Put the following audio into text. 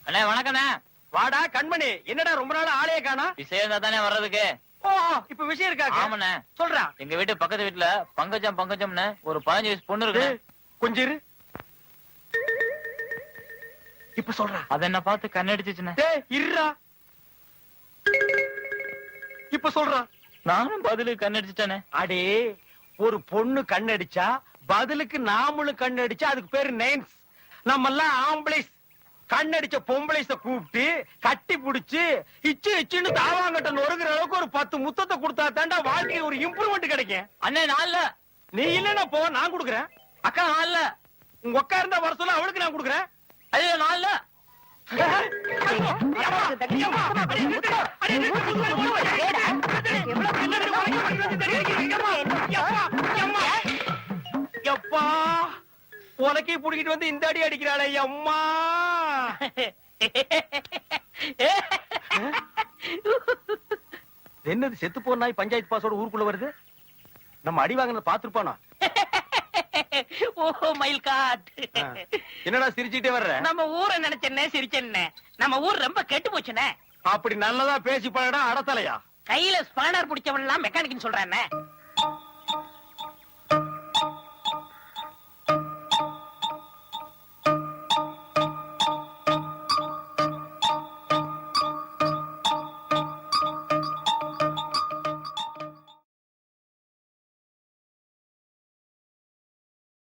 அண்ணே வணக்கண்ணே. வாடா கண்மணி, என்னடா ரொம்ப நாள் ஆளையே காணா? விஷயம் தானே வர்றதுக்கு. ஓ, இப்ப விஷயம் இருக்கா? ஆமாண்ணே. சொல்றா. எங்க வீட்டு பக்கத்து வீட்டுல பங்கஜம்னு ஒரு 15 வயசு பொண்ணு இருக்கு. கொஞ்சம் இரு. இப்ப சொல்றா. அத என்ன பார்த்து கண்ணடிச்சுச்சுண்ணே. டேய் இருடா. இப்ப சொல்றா. நானும் பதிலுக்கு கண்ணடிச்சுட்டேனே. அடே, ஒரு பொண்ணு கண்ணடிச்சா பதிலுக்கு நாமளும் கண்ணடிச்சா அதுக்கு பேரு நைன்ஸ். நம்ம எல்லாம் ஆம்பளைஸ். கண்ணடிச்ச பொம்பளைஸ கூப்பிட்டு கட்டி புடிச்சு இச்சுன்னு தாவாங்கட்ட நொறுங்குற அளவுக்கு ஒரு 10 முத்தத்தை கொடுத்தா தாண்டா வாழ்க்கை ஒரு இம்ப்ரூவ்மெண்ட் கிடைக்கும். அண்ணே நான்ல. நீ இல்லன்னா போ, நான் கொடுக்குறேன். அக்கா நான்ல. உங்க அக்கா இருந்தா வர சொல்ல, அவளுக்கு நான் கொடுக்குறேன். ஐயோ நான்ல. எப்பா உனக்கே புடிக்கிட்டு வந்து இந்த அடி அடிக்கிறாளே அம்மா. என்னது செத்து போன நாய் பஞ்சாயத்து பாஸோட ஊருக்குள்ள வருது? நம்ம அடி வாங்கினது பாத்துருப்பானா? ஓஹோ மயில் காட். என்னடா சிரிச்சுட்டே வர்ற? நம்ம ஊரை நினைச்சேன்னே சிரிச்சேன்னே. நம்ம ஊர் ரொம்ப கெட்டு போச்சுனே. அப்படி நல்லதா பேசி பழடா அடத்தலையா. கையில ஸ்பானர் பிடிச்சவன் எல்லாம் மெக்கானிக்னு சொல்றானே.